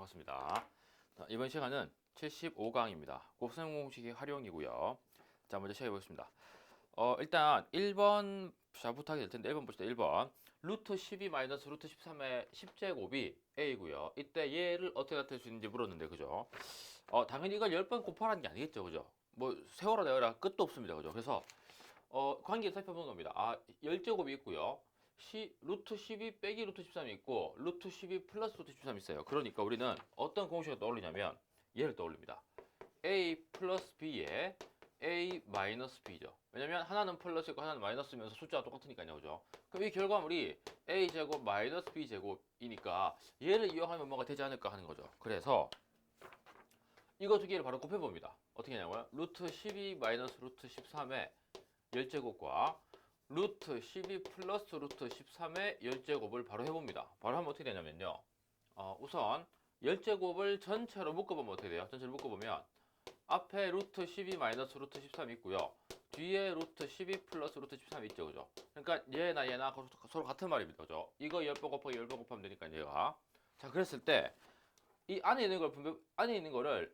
반갑습니다. 자, 이번 시간은 75강입니다. 곱셈 공식의 활용이고요. 자, 먼저 시작해 보겠습니다. 일단 1번 부탁이 될 텐데 1번 봅시다. 1번 루트 12 마이너스 루트 13의 10제곱이 a고요. 이때 얘를 어떻게 나타낼 수 있는지 물었는데 그죠? 당연히 이걸 10번 곱하라는 게 아니겠죠. 그죠? 뭐 세워라 내어라 끝도 없습니다. 그죠? 그래서 관계를 살펴보는 겁니다. 10제곱이 있고요. 루트 12 빼기 루트 13이 있고 루트 12 플러스 루트 13이 있어요. 그러니까 우리는 어떤 공식을 떠올리냐면 얘를 떠올립니다. a 플러스 b에 a 마이너스 b죠. 왜냐면 하나는 플러스이고 하나는 마이너스면서 숫자가 똑같으니까요. 그죠? 그럼 이 결과물이 a 제곱 마이너스 b 제곱이니까 얘를 이용하면 뭐가 되지 않을까 하는 거죠. 그래서 이거 두 개를 바로 곱해봅니다. 어떻게 하냐고요? 루트 12 마이너스 루트 13의 10제곱과 루트 12 플러스 루트 13의 10제곱을 바로 해봅니다. 바로 하면 어떻게 되냐면요. 우선 10제곱을 전체로 묶어보면 어떻게 돼요? 전체로 묶어보면 앞에 루트 12 마이너스 루트 13 있고요. 뒤에 루트 12 플러스 루트 13 있죠. 그죠? 그러니까 얘나 서로 같은 말입니다. 그죠? 이거 10번 곱하기 10번 곱하면 되니까 얘가. 자, 그랬을 때 이 안에 있는 거를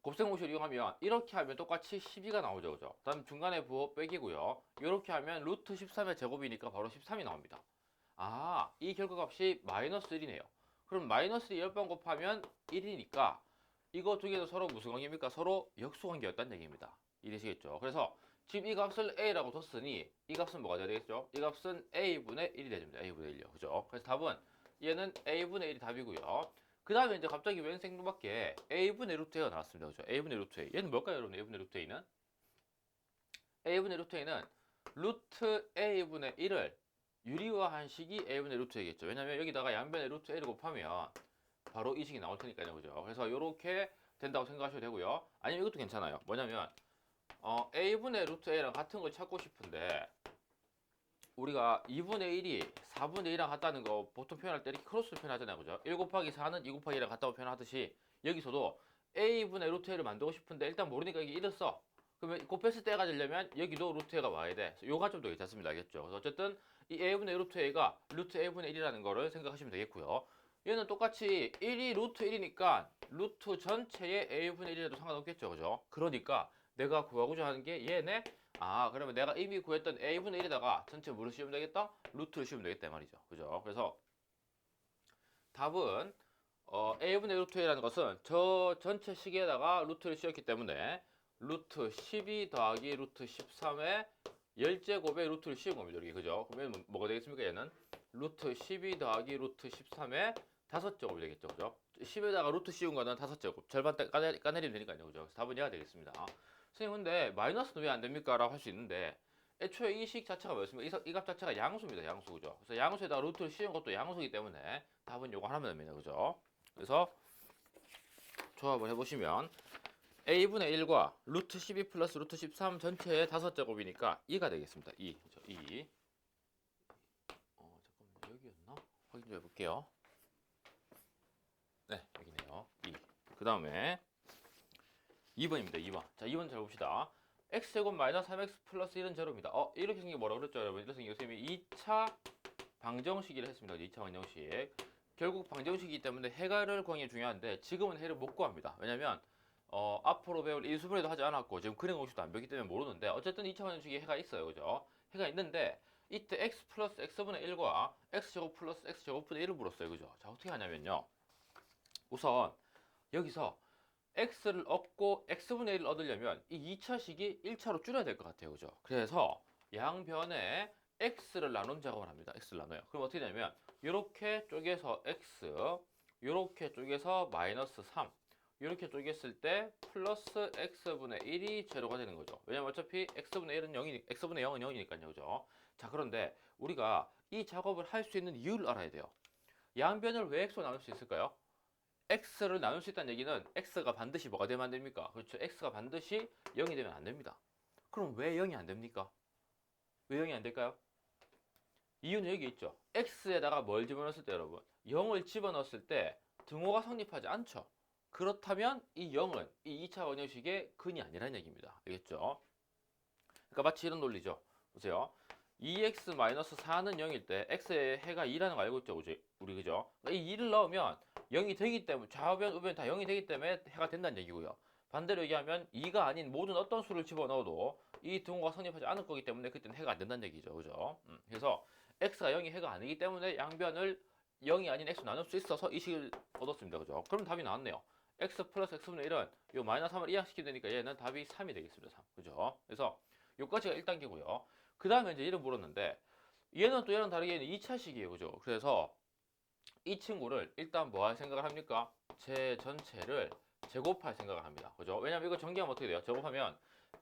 곱셈 공식을 이용하면 이렇게 하면 똑같이 12가 나오죠. 그죠? 다음 중간에 부호 빼기고요. 이렇게 하면 루트 13의 제곱이니까 바로 13이 나옵니다. 이 결과값이 마이너스 1이네요. 그럼 마이너스 10번 곱하면 1이니까 이거 두 개도 서로 무슨 관계입니까? 서로 역수관계였다는 얘기입니다. 이해되시겠죠? 그래서 지금 이 값을 a라고 뒀으니 이 값은 뭐가 돼야 되겠죠? 이 값은 a분의 1이 됩니다. a분의 1이요. 그죠? 그래서 답은 얘는 a분의 1이 답이고요. 그 다음에 이제 갑자기 웬 생뚱맞게 a분의 루트 a가 나왔습니다. 그죠? a분의 루트 a. 얘는 뭘까요, 여러분? a분의 루트 a는? a분의 루트 a는 루트 a분의 1을 유리화한 식이 a분의 루트 a겠죠. 왜냐면 여기다가 양변의 루트 a를 곱하면 바로 이 식이 나올 테니까요. 그죠? 그래서 이렇게 된다고 생각하셔도 되고요. 아니면 이것도 괜찮아요. 뭐냐면 a분의 루트 a랑 같은 걸 찾고 싶은데 우리가 2분의 1이 4분의 1이랑 같다는 거 보통 표현할 때 이렇게 크로스로 표현하잖아요. 그죠? 1 곱하기 4는 2 곱하기 1이랑 같다고 표현하듯이 여기서도 a분의 루트 a를 만들고 싶은데 일단 모르니까 이게 1을 써. 그러면 곱했을 때 1가 되려면 여기도 루트 a가 와야 돼. 요가 좀 더 괜찮습니다. 알겠죠? 그래서 어쨌든 이 a분의 루트 a가 루트 a분의 1이라는 거를 생각하시면 되겠고요. 얘는 똑같이 1이 루트 1이니까 루트 전체의 a분의 1이라도 상관없겠죠. 그죠? 그러니까 내가 구하고자 하는 게 얘네 그러면 내가 이미 구했던 a분의 1에다가 전체 뭐를 씌우면 되겠다? 루트를 씌우면 되겠다 이 말이죠. 그죠? 그래서 답은 a분의 루트 a라는 것은 저 전체 식에다가 루트를 씌웠기 때문에 루트 12 더하기 루트 13의 10제곱의 루트를 씌운 겁니다. 이렇게 그죠? 그러면 뭐가 되겠습니까? 얘는 루트 12 더하기 루트 13의 5제곱이 되겠죠. 그죠? 10에다가 루트 씌운 거는 5제곱. 절반 까내리면 되니까요. 그죠? 그래서 답은 얘가 되겠습니다. 선생님 근데 마이너스는 왜 안 됩니까? 라고 할 수 있는데 애초에 이 식 자체가 뭐였습니까? 이 값 자체가 양수입니다. 양수. 그죠? 그래서 양수에다가 루트를 씌운 것도 양수이기 때문에 답은 요거 하나면 됩니다. 그죠? 그래서 조합을 해보시면 a분의 1과 루트 12 플러스 루트 13 전체의 5제곱이니까 2가 되겠습니다. 2. 그죠? 2. 잠깐만요. 여기였나? 확인 좀 해볼게요. 네, 여기네요. 2. 그 다음에 2번입니다. 2번. 자, 2번 잘 봅시다. x제곱 마이너스 3x 플러스 1은 제로입니다. 이렇게 생긴 게 뭐라고 그랬죠, 여러분? 이렇게 생긴 선생님이 2차 방정식이라 했습니다. 2차 방정식. 결국 방정식이기 때문에 해가를 구하는 게 중요한데 지금은 해를 못 구합니다. 왜냐면 앞으로 배울 인수분해도 하지 않았고 지금 근행 공식도 안 배웠기 때문에 모르는데 어쨌든 2차 방정식에 해가 있어요. 그죠? 해가 있는데 이때 x 플러스 x분의 1과 x제곱 플러스 x제곱분의 1을 물었어요. 그죠? 자, 어떻게 하냐면요. 우선 여기서 x를 얻고 x분의 1을 얻으려면 이 2차식이 1차로 줄여야 될 것 같아요. 그죠? 그래서 양변에 x를 나눈 작업을 합니다. x를 나눠요. 그럼 어떻게 되냐면 이렇게 쪼개서 x, 이렇게 쪼개서 마이너스 3, 이렇게 쪼갰을 때 플러스 x분의 1이 제로가 되는 거죠. 왜냐면 어차피 x분의 1은 0이니, x분의 0은 0이니까요. 그죠? 자, 그런데 우리가 이 작업을 할 수 있는 이유를 알아야 돼요. 양변을 왜 x로 나눌 수 있을까요? x를 나눌 수 있다는 얘기는 x가 반드시 뭐가 되면 안 됩니까? 그렇죠. x가 반드시 0이 되면 안 됩니다. 그럼 왜 0이 안 됩니까? 왜 0이 안 될까요? 이유는 여기 있죠. x에다가 뭘 집어넣었을 때 여러분 0을 집어넣었을 때 등호가 성립하지 않죠. 그렇다면 이 0은 이 2차 원형식의 근이 아니라는 얘기입니다. 알겠죠? 그러니까 마치 이런 논리죠. 보세요. 2x-4는 0일 때 x의 해가 2라는 거 알고 있죠. 우리 그죠? 그러니까 이 2를 넣으면 0이 되기 때문에 좌변 우변 다 0이 되기 때문에 해가 된다는 얘기고요. 반대로 얘기하면 2가 아닌 모든 어떤 수를 집어넣어도 이 등호가 성립하지 않을 거기 때문에 그때는 해가 안 된다는 얘기죠. 그죠? 그래서 x가 0이 해가 아니기 때문에 양변을 0이 아닌 x로 나눌 수 있어서 이 식을 얻었습니다. 그죠? 그럼 답이 나왔네요. x 플러스 x분의 1은 요 마이너스 3을 이항시키면 되니까 얘는 답이 3이 되겠습니다. 3. 그죠? 그래서 요까지가 1단계고요. 그 다음에 이제 얘를 물었는데 얘는 또 얘랑 다르게 얘는 2차식이에요. 그죠? 그래서 이 친구를 일단 뭐 할 생각을 합니까? 제 전체를 제곱할 생각을 합니다. 그죠? 왜냐면 이거 전개하면 어떻게 돼요? 제곱하면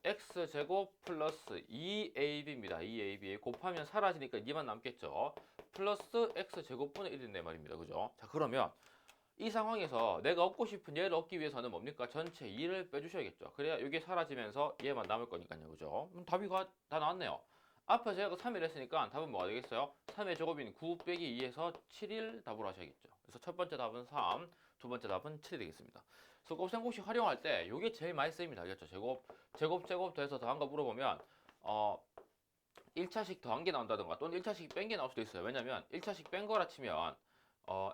x제곱 플러스 2ab입니다. 2ab 곱하면 사라지니까 2만 남겠죠. 플러스 x제곱분의 1인데 말입니다. 그죠? 자, 그러면 이 상황에서 내가 얻고 싶은 얘를 얻기 위해서는 뭡니까? 전체 2를 빼주셔야겠죠. 그래야 이게 사라지면서 얘만 남을 거니까요. 그죠? 답이 다 나왔네요. 앞에 제가 3일 했으니까 답은 뭐가 되겠어요? 3의 제곱인 9 빼기 2에서 7일 답으로 하셔야겠죠. 그래서 첫 번째 답은 3, 두 번째 답은 7이 되겠습니다. 그래서 곱셈공식 활용할 때 이게 제일 많이 쓰입니다. 알겠죠? 제곱 더해서 더한 거 물어보면 1차식 더한 게 나온다든가 또는 1차식 뺀 게 나올 수도 있어요. 왜냐면 1차식 뺀 거라 치면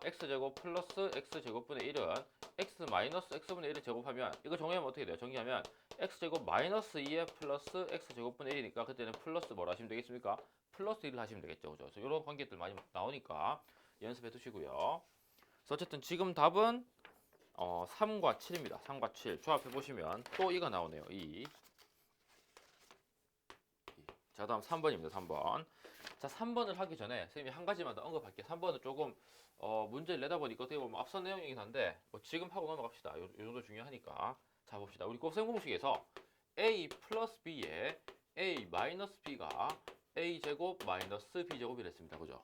x제곱 플러스 x제곱분의 1은 x 마이너스 x분의 1을 제곱하면 이거 정리하면 어떻게 돼요? 정리하면 x제곱 마이너스 2에 플러스 x제곱분의 1이니까 그때는 플러스 뭐라 하시면 되겠습니까? 플러스 1을 하시면 되겠죠. 그죠? 그래서 이런 관계들 많이 나오니까 연습해 두시고요. 그래서 어쨌든 지금 답은 3과 7입니다. 3과 7 조합해 보시면 또 이가 나오네요. 자, 다음 3번입니다. 3번. 자, 3번을 하기 전에 선생님이 한 가지만 더 언급할게요. 3번은 조금 문제를 내다 보니까 어떻게 보면 앞선 내용이긴 한데 뭐 지금 하고 넘어갑시다. 요 정도 중요하니까. 자, 봅시다. 우리 곱셈 공식에서 a 플러스 b에 a 마이너스 b가 a 제곱 마이너스 b 제곱이 됐습니다. 그죠?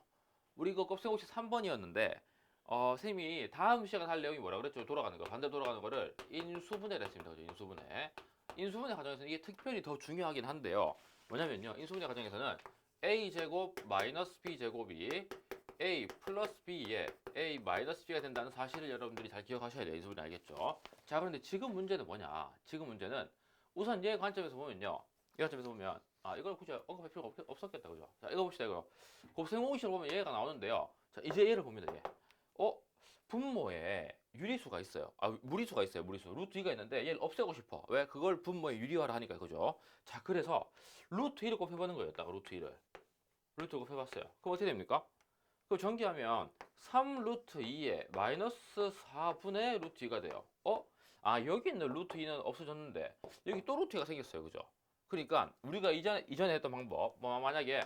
우리 이거 곱셈 공식 3번이었는데 선생님이 다음 시간에 할 내용이 뭐라 그랬죠? 돌아가는 거. 반대로 돌아가는 거를 인수분해를 했습니다. 그죠? 인수분해. 인수분해 과정에서는 이게 특별히 더 중요하긴 한데요. 뭐냐면요. 인수분해 과정에서는 a제곱 마이너스 b제곱이 a 플러스 b에 a 마이너스 b가 된다는 사실을 여러분들이 잘 기억하셔야 돼요. 인수분해 알겠죠? 자, 그런데 지금 문제는 뭐냐? 지금 문제는 우선 얘 관점에서 보면요. 이 관점에서 보면 이걸 굳이 언급할 필요가 없었겠다. 그죠? 자, 이거 봅시다. 이거 곱셈공식으로 보면 얘가 나오는데요. 자, 이제 얘를 봅니다. 얘. 분모에 유리수가 있어요. 무리수가 있어요. 무리수. 루트 2가 있는데 얘를 없애고 싶어. 왜? 그걸 분모에 유리화를 하니까. 그죠? 자, 그래서 루트 2를 곱해보는 거예요. 딱 루트 2를. 루트 곱해봤어요. 그럼 어떻게 됩니까? 그럼 전개하면 3 루트 2에 마이너스 4분의 루트 2가 돼요. 여기 있는 루트 2는 없어졌는데 여기 또 루트 2가 생겼어요. 그죠? 그러니까 우리가 이전에 했던 방법 만약에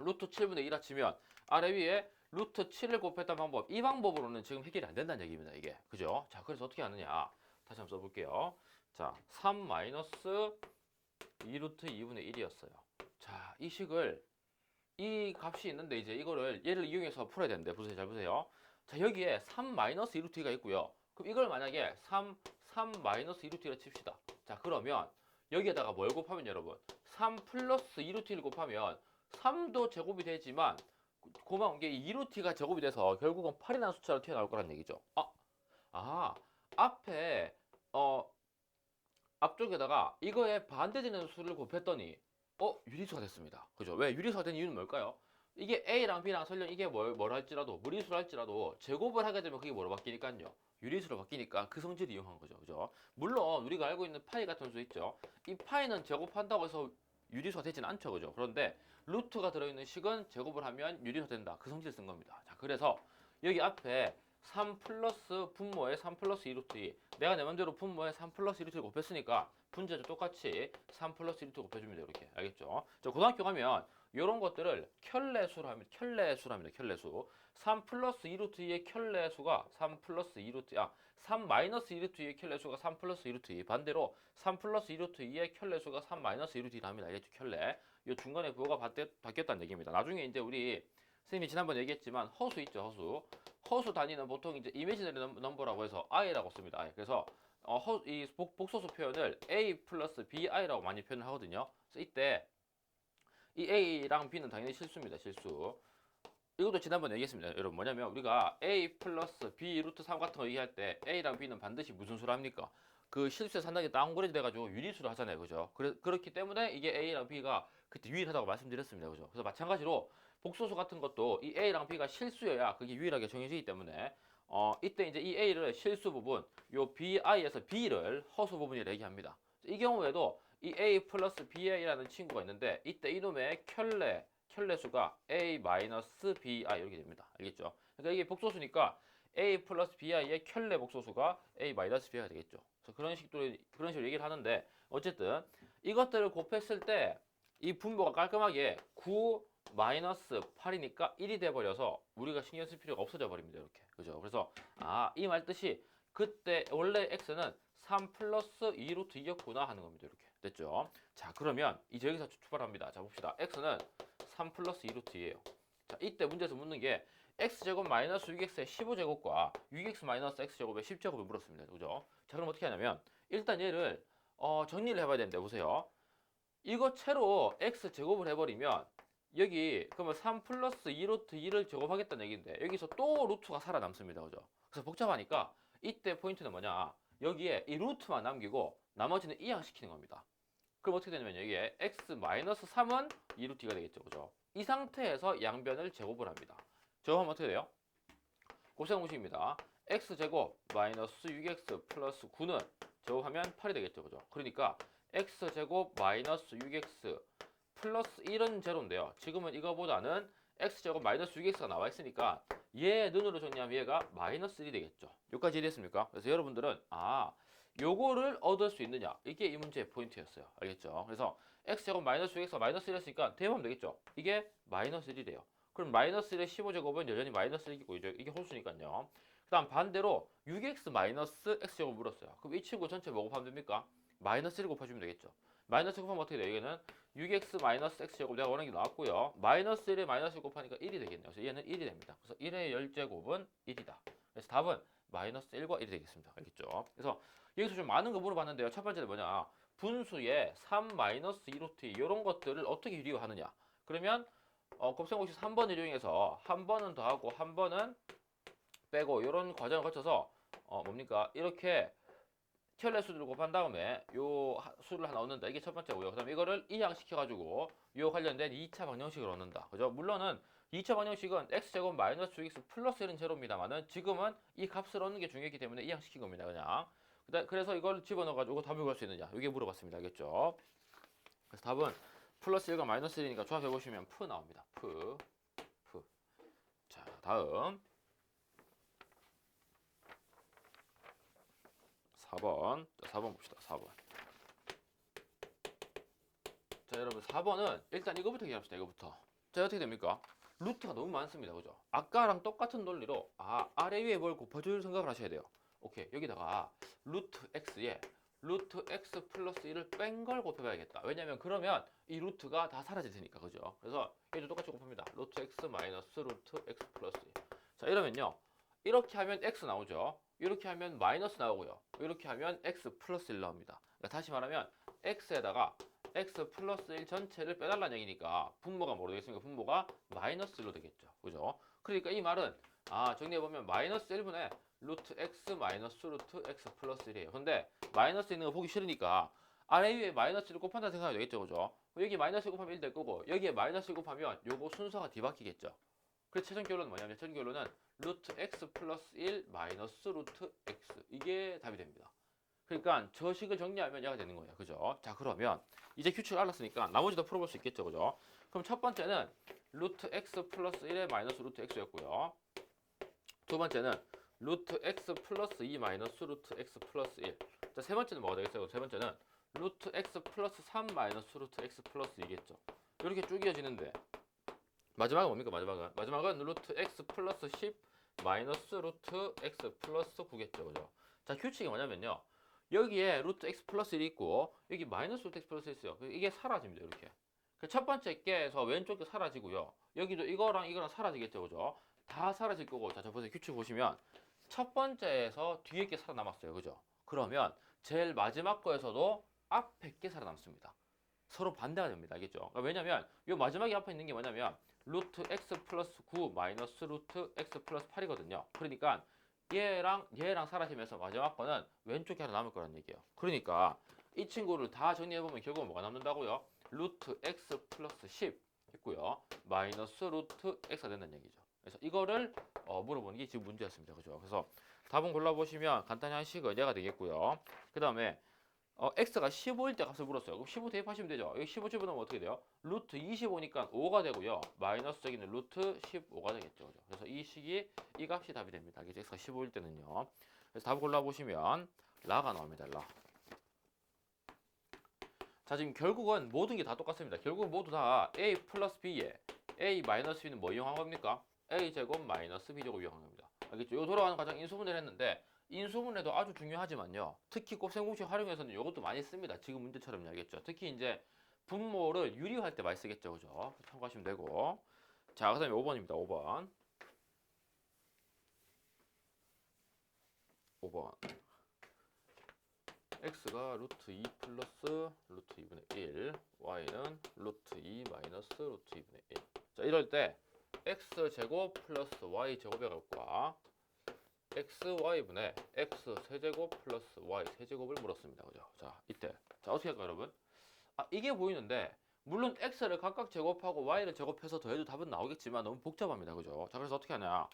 루트 7분의 1 합치면 아래 위에 루트 7을 곱했던 방법 이 방법으로는 지금 해결이 안 된다는 얘기입니다. 이게 그죠? 자, 그래서 어떻게 하느냐 다시 한번 써볼게요. 자, 3 마이너스 2 루트 2분의 1이었어요. 자, 이 식을 이 값이 있는데 이제 이거를 얘를 이용해서 풀어야 되는데 보세요. 잘 보세요. 자, 여기에 3 마이너스 2 루트 2가 있고요. 그럼 이걸 만약에 3 마이너스 2 루트 2라 칩시다. 자, 그러면 여기에다가 뭘 곱하면 여러분 3 플러스 2 루트 1을 곱하면 3도 제곱이 되지만 고마운 게 2루트가 제곱이 돼서 결국은 8이라는 숫자로 튀어나올 거란 얘기죠. 앞에 앞쪽에다가 이거에 반대되는 수를 곱했더니 유리수가 됐습니다. 그죠? 왜 유리수가 된 이유는 뭘까요? 이게 A랑 B랑 설령 이게 뭘 할지라도 무리수를 할지라도 제곱을 하게 되면 그게 뭐로 바뀌니까요? 유리수로 바뀌니까 그 성질을 이용한 거죠. 그죠? 물론 우리가 알고 있는 파이 같은 수 있죠. 이 파이는 제곱한다고 해서 유리수가 되진 않죠. 그죠? 그런데 루트가 들어있는 식은 제곱을 하면 유리수가 된다. 그 성질을 쓴 겁니다. 자, 그래서 여기 앞에 3 플러스 분모에 3 플러스 2루트 2 내가 내 맘대로 분모에 3 플러스 2루트 곱했으니까 분자도 똑같이 3 플러스 1루트 곱해주면 돼요. 이렇게 알겠죠? 저 고등학교 가면 이런 것들을 켤레수로 합니다. 켤레수 3 플러스 2루트 2의 켤레수가 3 플러스 2루트 3 마이너스 2루트 2의 켤레수가 3 플러스 2루트 2 반대로 3 플러스 2루트 2의 켤레수가 3 마이너스 2루트 2라 합니다. 알겠죠? 켤레 이 중간에 부호가 바뀌었다는 얘기입니다. 나중에 이제 우리 선생님이 지난번에 얘기했지만 허수 있죠. 허수 단위는 보통 이제 이미지너리 넘버라고 해서 i라고 씁니다. 그래서 이 복소수 표현을 a 플러스 bi라고 많이 표현을 하거든요. 그래서 이때 이 a랑 b는 당연히 실수입니다. 실수. 이것도 지난번에 얘기했습니다. 여러분 뭐냐면 우리가 a 플러스 b 루트 3 같은 거 얘기할 때 a랑 b는 반드시 무슨 수를 합니까? 그 실수의 상당히 다운그레이드 돼가지고 유리수를 하잖아요. 그죠? 그렇기 때문에 이게 a랑 b가 그때 유일하다고 말씀드렸습니다. 그죠? 그래서 마찬가지로 복소수 같은 것도 이 a랑 b가 실수여야 그게 유일하게 정해지기 때문에 이때 이제 이 A를 실수 부분, 요 BI에서 B를 허수 부분이라 얘기합니다. 이 경우에도 이 A 플러스 BI라는 친구가 있는데 이때 이놈의 켤레수가 A-BI 이렇게 됩니다. 알겠죠? 그러니까 이게 복소수니까 A 플러스 BI의 켤레 복소수가 A-BI가 되겠죠. 그래서 그런 식으로 얘기를 하는데 어쨌든 이것들을 곱했을 때 이 분모가 깔끔하게 9 마이너스 8이니까 1이 돼버려서 우리가 신경 쓸 필요가 없어져 버립니다. 이렇게. 그죠? 그래서 이 말 뜻이 그때 원래 x는 3 플러스 2 루트 2였구나 하는 겁니다. 이렇게. 됐죠? 자, 그러면 이제 여기서 출발합니다. 자, 봅시다. x는 3 플러스 2 루트 2예요. 자, 이때 문제에서 묻는 게 x제곱 마이너스 6x의 15제곱과 6x 마이너스 x제곱의 10제곱을 물었습니다. 그죠? 자, 그럼 어떻게 하냐면 일단 얘를 정리를 해봐야 되는데 보세요. 이거 채로 x제곱을 해버리면 여기 그러면 3 플러스 2 루트 2를 제곱하겠다는 얘기인데 여기서 또 루트가 살아남습니다. 그죠? 그래서 복잡하니까 이때 포인트는 뭐냐? 여기에 이 루트만 남기고 나머지는 이항시키는 겁니다. 그럼 어떻게 되냐면 여기에 x 마이너스 3은 2 루트 2가 되겠죠. 그죠? 이 상태에서 양변을 제곱을 합니다. 제곱하면 어떻게 돼요? 곱셈 공식입니다. x제곱 마이너스 6x 플러스 9는 제곱하면 8이 되겠죠. 그죠? 그러니까 x제곱 마이너스 6x 플러스 1은 제로인데요. 지금은 이거보다는 x제곱 마이너스 6x가 나와 있으니까 얘 눈으로 정리하면 얘가 마이너스 1이 되겠죠. 여기까지 이해됐습니까? 그래서 여러분들은 요거를 얻을 수 있느냐 이게 이 문제의 포인트였어요. 알겠죠? 그래서 x제곱 마이너스 6x가 마이너스 1이었으니까 대입하면 되겠죠. 이게 마이너스 1이래요. 그럼 마이너스 1의 15제곱은 여전히 마이너스 1이고 이게 홀수니까요. 그 다음 반대로 6x 마이너스 x제곱 물었어요. 그럼 이 친구 전체 뭐 곱하면 됩니까? 마이너스 1 곱해주면 되겠죠. 마이너스 곱하면 어떻게 돼요? 이게는 6x 마이너스 x제곱 내가 원하는 게 나왔고요. 마이너스 1에 마이너스 1 곱하니까 1이 되겠네요. 그래서 얘는 1이 됩니다. 그래서 1의 10제곱은 1이다. 그래서 답은 마이너스 1과 1이 되겠습니다. 알겠죠? 그래서 여기서 좀 많은 거 물어봤는데요. 첫 번째는 뭐냐? 분수에 3 마이너스 2 루트 2 이런 것들을 어떻게 유리화하느냐? 그러면 곱셈 공식 3번을 이용해서 한 번은 더하고 한 번은 빼고 이런 과정을 거쳐서 뭡니까? 이렇게 켤레 수를 곱한 다음에 요 수를 하나 얻는다. 이게 첫 번째고요. 그 다음에 이거를 이항시켜가지고 요 관련된 2차 방정식을 얻는다. 그죠? 물론은 2차 방정식은 x제곱 마이너스 6x 플러스 1은 제로입니다만은 지금은 이 값을 얻는 게 중요했기 때문에 이항시킨 겁니다. 그냥. 그래서 이걸 집어넣어가지고 답을 구할 수 있느냐. 이게 물어봤습니다. 알겠죠? 그래서 답은 플러스 1과 마이너스 1이니까 조합해보시면 푸 나옵니다. 푸. 자, 다음. 4번. 자, 4번 봅시다. 4번. 자, 여러분 4번은 일단 이거부터 얘기합시다. 이거부터. 자, 어떻게 됩니까? 루트가 너무 많습니다. 그죠? 아까랑 똑같은 논리로 아래 위에 뭘 곱해줄 생각을 하셔야 돼요. 오케이. 여기다가 루트 x에 루트 x 플러스 1을 뺀 걸 곱해봐야겠다. 왜냐면 그러면 이 루트가 다 사라질 테니까. 그죠? 그래서 얘도 똑같이 곱합니다. 루트 x 마이너스 루트 x 플러스 1. 자, 이러면요. 이렇게 하면 x 나오죠. 이렇게 하면 마이너스 나오고요. 이렇게 하면 x 플러스 1 나옵니다. 그러니까 다시 말하면 x에다가 x 플러스 1 전체를 빼달라는 얘기니까 분모가 뭐로 되겠습니까? 분모가 마이너스 1로 되겠죠. 그죠? 그러니까 이 말은 정리해보면 마이너스 1분의 루트 x 마이너스 루트 x 플러스 1이에요. 근데 마이너스 있는 거 보기 싫으니까 아래 위에 마이너스 1 곱한다 생각하면 되겠죠. 그죠? 여기 마이너스 1 곱하면 1 될 거고 여기에 마이너스 1 곱하면 요거 순서가 뒤바뀌겠죠. 그래서 최종 결론은 뭐냐면 최종 결론은 루트 x 플러스 1 마이너스 루트 x 이게 답이 됩니다. 그러니까 저 식을 정리하면 얘가 되는 거예요. 그죠? 자, 그러면 이제 규칙을 알았으니까 나머지도 풀어볼 수 있겠죠. 그죠? 그럼 첫 번째는 루트 x 플러스 1의 마이너스 루트 x였고요. 두 번째는 루트 x 플러스 2 마이너스 루트 x 플러스 1. 자, 세 번째는 뭐가 되겠어요? 세 번째는 루트 x 플러스 3 마이너스 루트 x 플러스 2겠죠. 이렇게 쭉 이어지는데 마지막은 뭡니까? 마지막은 루트 x 플러스 10 마이너스 루트 x 플러스 9겠죠. 그죠? 자, 규칙이 뭐냐면요. 여기에 루트 x 플러스 1이 있고 여기 마이너스 루트 x 플러스 1이 있어요. 이게 사라집니다. 이렇게. 첫 번째 게에서 왼쪽이 사라지고요. 여기도 이거랑 사라지겠죠. 그죠? 다 사라질 거고. 자, 보세요. 규칙 보시면 첫 번째에서 뒤에 게 살아남았어요. 그죠? 그러면 제일 마지막 거에서도 앞에 게 살아남습니다. 서로 반대가 됩니다. 알겠죠? 그러니까 왜냐면 이 마지막에 앞에 있는 게 뭐냐면 루트 x 플러스 9 마이너스 루트 x 플러스 8이거든요. 그러니까 얘랑 사라지면서 마지막 거는 왼쪽에 하나 남을 거란 얘기예요. 그러니까 이 친구를 다 정리해보면 결국은 뭐가 남는다고요? 루트 x 플러스 10 있고요. 마이너스 루트 x가 된다는 얘기죠. 그래서 이거를 물어보는 게 지금 문제였습니다. 그죠? 그래서 답은 골라보시면 간단히 한 식은 얘가 되겠고요. 그 다음에 x가 15일 때 값을 물었어요. 그럼 15 대입하시면 되죠. 여기 15 집어넣으면 어떻게 돼요? 루트 25니까 5가 되고요. 마이너스 여기는 루트 15가 되겠죠. 그죠? 그래서 이 식이 이 값이 답이 됩니다. 이게 x가 15일 때는요. 그래서 답을 골라보시면 라가 나옵니다. 라. 자, 지금 결국은 모든 게 다 똑같습니다. 결국은 모두 다 a 플러스 b에 a 마이너스 b는 뭐 이용한 겁니까? a 제곱 마이너스 b 제곱 이용한 겁니다. 알겠죠? 요 돌아가는 과정 인수분해를 했는데 인수분해도 아주 중요하지만요. 특히 곱셈공식 활용해서는 이것도 많이 씁니다. 지금 문제처럼요. 알겠죠? 특히 이제 분모를 유리할 때 많이 쓰겠죠. 그죠? 참고하시면 되고. 자, 그 다음에 5번입니다. 5번. 5번. x가 루트 2 플러스 루트 2분의 1, y는 루트 2 마이너스 루트 2분의 1. 자, 이럴 때 x제곱 플러스 y제곱의 값과 xy분의 x 세제곱 플러스 y 세제곱을 물었습니다. 그죠? 자, 이때. 자, 어떻게 할까요, 여러분? 이게 보이는데, 물론 x를 각각 제곱하고 y를 제곱해서 더해도 답은 나오겠지만 너무 복잡합니다. 그죠? 자, 그래서 어떻게 하냐?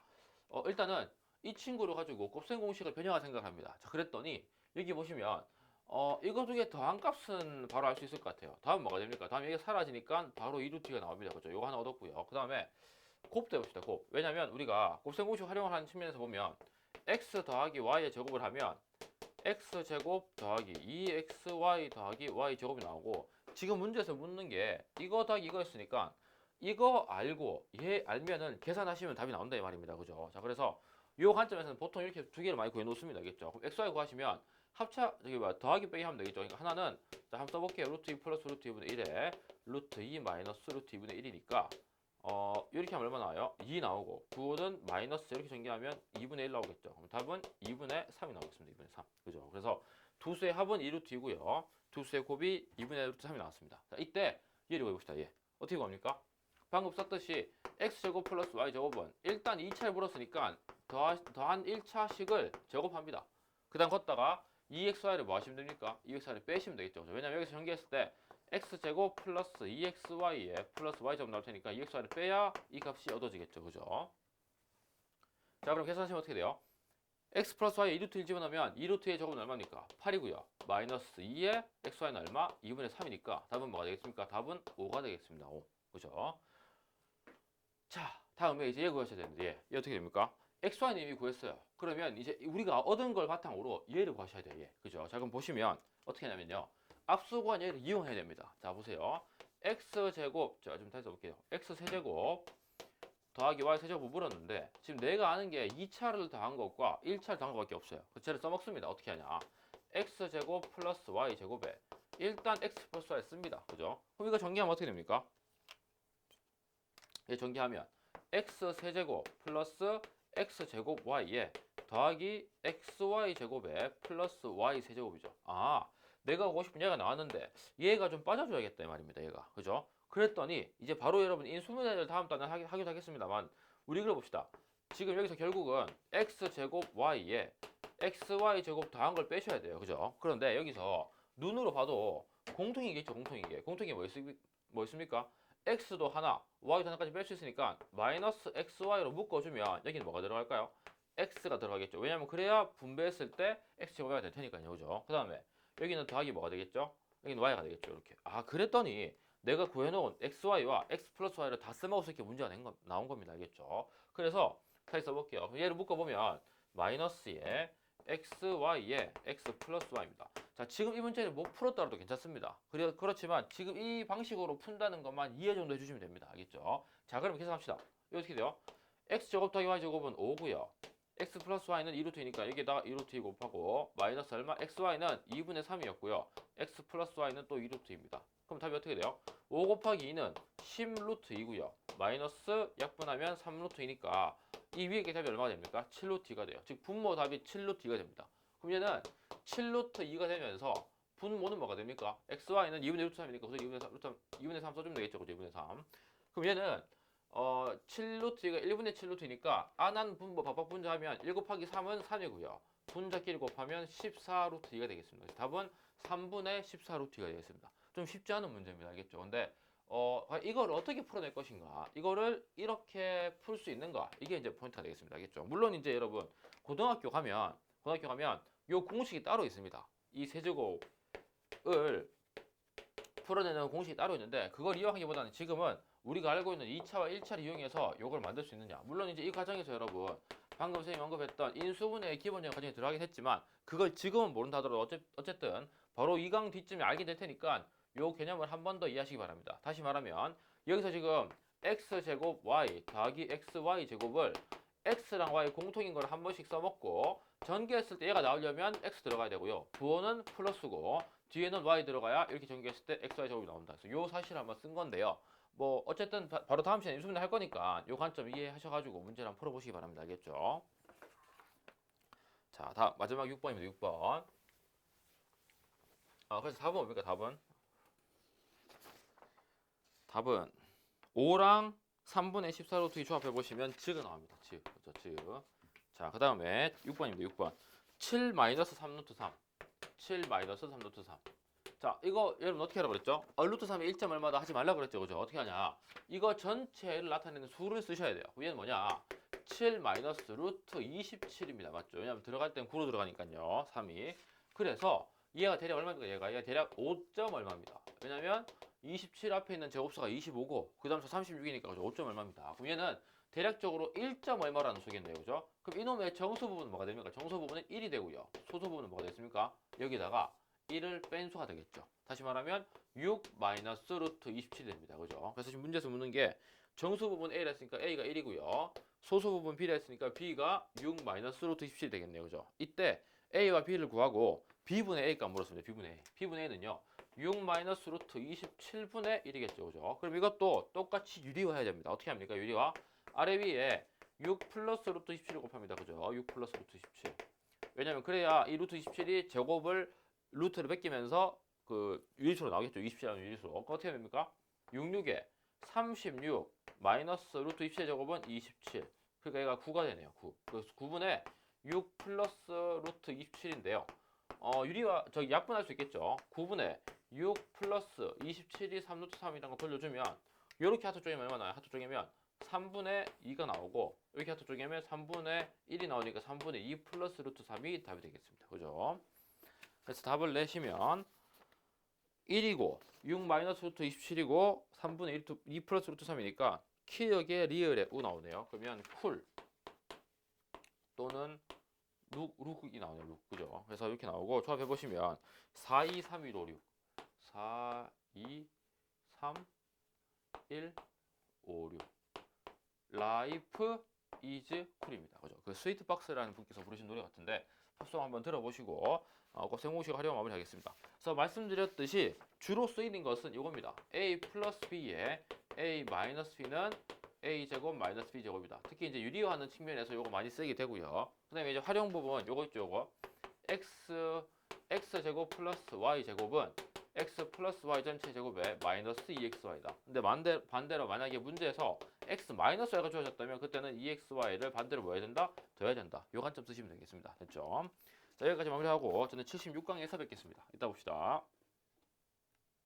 일단은 이 친구를 가지고 곱셈 공식을 변형할 생각을 합니다. 자, 그랬더니 여기 보시면 이거 두 개 더한 값은 바로 알 수 있을 것 같아요. 다음 뭐가 됩니까? 다음 이게 사라지니까 바로 2루트가 나옵니다. 그죠? 요거 하나 얻었고요. 그 다음에 곱도 해봅시다. 곱. 왜냐면 우리가 곱셈 공식 활용을 하는 측면에서 보면 x 더하기 y의 제곱을 하면 x제곱 더하기 2xy 더하기 y제곱이 나오고, 지금 문제에서 묻는 게 이거 더하기 이거였으니까 이거 알고 얘 알면은 계산하시면 답이 나온다 이 말입니다. 그죠? 자, 그래서 요 관점에서는 보통 이렇게 두 개를 많이 구해 놓습니다. 알겠죠? 그럼 xy 구하시면 저기 더하기 빼기 하면 되겠죠. 그러니까 하나는 자, 한번 써볼게요. 루트 2 플러스 루트 2분의 1에 루트 2 마이너스 루트 2분의 1이니까 이렇게 하면 얼마 나와요? 2 나오고 9는 마이너스 이렇게 전개하면 2분의 1 나오겠죠. 그럼 답은 2분의 3이 나오겠습니다. 2분의 3. 그죠? 그래서 두 수의 합은 2루트이고요. 두 수의 곱이 2분의 루트 3이 나왔습니다. 자, 이때 얘를 구해봅시다. 얘. 어떻게 구합니까? 방금 썼듯이 x제곱 플러스 y제곱은 일단 2차를 물었으니까 더한 1차식을 제곱합니다. 그 다음 걷다가 2xy를 뭐 하시면 됩니까? 2xy를 빼시면 되겠죠. 왜냐면 여기서 전개했을 때 x제곱 플러스 2xy에 플러스 y제곱 나올 테니까 2xy를 빼야 이 값이 얻어지겠죠. 그죠? 자, 그럼 계산하시면 어떻게 돼요? x 플러스 y 2루트 1 집어넣으면 2루트의 제곱은 얼마입니까? 8이고요. 마이너스 2에 xy는 얼마? 2분의 3이니까 답은 뭐가 되겠습니까? 답은 5가 되겠습니다. 5. 그죠? 자, 다음에 이제 얘 구하셔야 되는데 얘 어떻게 됩니까? xy는 이미 구했어요. 그러면 이제 우리가 얻은 걸 바탕으로 얘를 구하셔야 돼요. 얘. 그죠? 자, 그럼 보시면 어떻게 하냐면요. 앞서 구한 얘를 이용해야 됩니다. 자, 보세요. x제곱, 자, 좀 다시 써볼게요. x세제곱 더하기 y세제곱을 물었는데 지금 내가 아는 게 2차를 더한 것과 1차를 더한 것밖에 없어요. 그 쟤를 써먹습니다. 어떻게 하냐. x제곱 플러스 y제곱에 일단 x 플러스 y 씁니다. 그죠? 그럼 이거 전개하면 어떻게 됩니까? 얘 전개하면 x세제곱 플러스 x제곱 y에 더하기 xy제곱에 플러스 y세제곱이죠. 내가 하고 싶은 얘가 나왔는데 얘가 좀 빠져줘야겠다 이 말입니다. 얘가. 그죠? 그랬더니 이제 바로 여러분 인수분해를 다음 단에 하기도 하겠습니다만 우리 그려봅시다. 지금 여기서 결국은 x제곱 y에 xy제곱 더한 걸 빼셔야 돼요. 그죠? 그런데 여기서 눈으로 봐도 공통이겠죠. 공통이 뭐 있습니까? x도 하나, y도 하나까지 뺄 수 있으니까 마이너스 xy로 묶어주면 여기는 뭐가 들어갈까요? x가 들어가겠죠. 왜냐면 그래야 분배했을 때 x제곱이 될 테니까요. 그죠? 그 다음에 여기는 더하기 뭐가 되겠죠? 여기는 y가 되겠죠. 이렇게. 그랬더니 내가 구해놓은 xy와 x 플러스 y를 다 써먹어서 이렇게 문제가 나온 겁니다. 알겠죠? 그래서 다시 써볼게요. 얘를 묶어보면 마이너스에 xy에 x 플러스 y입니다. 자, 지금 이 문제를 못 풀었더라도 괜찮습니다. 그렇지만 지금 이 방식으로 푼다는 것만 이해 정도 해주시면 됩니다. 알겠죠? 자, 그럼 계산합시다. 이거 어떻게 돼요? x제곱 더하기 y제곱은 5고요. x 플러스 y는 2루트이니까 여기에다가 2루트 2 곱하고 마이너스 얼마? xy는 2분의 3이었고요. x 플러스 y는 또 2루트입니다. 그럼 답이 어떻게 돼요? 5 곱하기 2는 10루트 2고요. 마이너스 약분하면 3루트이니까 이 위에 게 답이 얼마가 됩니까? 7루트 2가 돼요. 즉 분모 답이 7루트 2가 됩니다. 그럼 얘는 7루트 2가 되면서 분모는 뭐가 됩니까? xy는 2분의 루트 3이니까 그래서 2분의 3 써주면 되겠죠. 그죠? 2분의 3. 그럼 얘는 7루트가 1분의 7루트니까 안한 분모 박박 분자하면 1 곱하기 3은 3이고요. 분자끼리 곱하면 14루트 2가 되겠습니다. 답은 3분의 14루트 2가 되겠습니다. 좀 쉽지 않은 문제입니다. 알겠죠? 근데 이걸 어떻게 풀어낼 것인가? 이거를 이렇게 풀 수 있는가? 이게 이제 포인트가 되겠습니다. 알겠죠? 물론 이제 여러분 고등학교 가면 요 공식이 따로 있습니다. 이 세제곱을 풀어내는 공식이 따로 있는데 그걸 이용하기보다는 지금은 우리가 알고 있는 2차와 1차를 이용해서 이걸 만들 수 있느냐. 물론 이제 이 과정에서 여러분 방금 선생님이 언급했던 인수분해의 기본적인 과정이 들어가긴 했지만 그걸 지금은 모른다 하더라도 어쨌든 바로 2강 뒤쯤에 알게 될 테니까 요 개념을 한 번 더 이해하시기 바랍니다. 다시 말하면 여기서 지금 x제곱 y 더하기 xy 제곱을 x랑 y 공통인 걸 한 번씩 써먹고 전개했을 때 얘가 나오려면 x 들어가야 되고요. 부호는 플러스고 뒤에는 y 들어가야 이렇게 전개했을 때 xy 제곱이 나온다. 그래서 요 사실을 한번 쓴 건데요. 뭐 어쨌든 바로 다음 시간에 인수분해 할 거니까 요 관점 이해하셔가지고 문제를 한번 풀어보시기 바랍니다. 알겠죠? 자, 다음 마지막 6번입니다. 6번. 그래서 답은 뭡니까? 답은 5랑 3분의 14루트 2 조합해 보시면 즈가 나옵니다. 즈. 그렇죠? 즈. 자, 그 다음에 6번입니다. 6번. 7 마이너스 3루트 3. 7 마이너스 3루트 3. 자, 이거 여러분 어떻게 하라고 그랬죠? 루트 3의 1점 얼마다 하지 말라고 그랬죠. 그죠? 어떻게 하냐? 이거 전체를 나타내는 수를 쓰셔야 돼요. 얘는 뭐냐? 7 마이너스 루트 27입니다. 맞죠? 왜냐면 들어갈 땐 9로 들어가니까요. 3이. 그래서 얘가 대략 얼마입니까? 얘가 대략 5점 얼마입니다. 왜냐면 27 앞에 있는 제곱수가 25고 그 다음 저 36이니까 그죠? 5점 얼마입니다. 그럼 얘는 대략적으로 1점 얼마라는 수겠네요. 그죠? 그럼 이놈의 정수 부분은 뭐가 됩니까? 정수 부분은 1이 되고요. 소수 부분은 뭐가 됐습니까? 여기다가 1을 뺀 수가 되겠죠. 다시 말하면 6 마이너스 루트 27이 됩니다. 그죠? 그래서 지금 문제에서 묻는 게 정수 부분 A라 했으니까 A가 1이고요. 소수 부분 B라 했으니까 B가 6 마이너스 루트 27이 되겠네요. 그죠? 이때 A와 B를 구하고 B분의 A 값 물었습니다. B분의 A. B분의 A는요. 6 마이너스 루트 27분의 1이겠죠. 그죠? 그럼 이것도 똑같이 유리화해야 됩니다. 어떻게 합니까? 유리화. 아래 위에 6 플러스 루트 27을 곱합니다. 그죠? 6 플러스 루트 27. 왜냐면 그래야 이 루트 27이 제곱을 루트를 베끼면서 그 유리수로 나오겠죠. 27이라는 유리수. 어떻게 됩니까? 66에 36 마이너스 루트 27의 제곱은 27. 그러니까 얘가 9가 되네요. 9. 그래서 9분의 6 플러스 루트 27인데요. 유리화 저기 약분할 수 있겠죠. 9분의 6 플러스 27이 3루트 3이라는 거 돌려주면 이렇게 하트 쪼개면 얼마나 나요? 하트 쪼개면 3분의 2가 나오고 이렇게 하트 쪼개면 3분의 1이 나오니까 3분의 2 플러스 루트 3이 답이 되겠습니다. 그죠? 그래서 답을 내시면 1이고 6 마이너스 루트 27이고 3분의 2 플러스 루트 3이니까 키역의 리을의 우 나오네요. 그러면 쿨 또는 룩이 나오네요. 룩. 그죠? 그래서 이렇게 나오고 조합해 보시면 4, 2, 3, 1, 5, 6 4, 2, 3, 1, 5, 6 라이프 이즈 쿨입니다. 그죠? 그 스위트박스라는 분께서 부르신 노래 같은데 팝송 한번 들어보시고 꼭 생공식 활용 마무리하겠습니다. 그래서 말씀드렸듯이 주로 쓰이는 것은 이겁니다. A 플러스 B에 A 마이너스 B는 A 제곱 마이너스 B 제곱이다. 특히 이제 유리화하는 측면에서 이거 많이 쓰게 되고요. 그다음에 이제 활용 부분 요거 있죠, 요거. X 제곱 플러스 Y 제곱은 X 플러스 Y 전체 제곱에 마이너스 2XY다. 근데 반대로 만약에 문제에서 X 마이너스 Y가 주어졌다면 그때는 2XY를 반대로 뭐 해야 된다? 더해야 된다. 요 관점 쓰시면 되겠습니다. 됐죠? 자, 여기까지 마무리하고 저는 76강에서 뵙겠습니다. 이따 봅시다.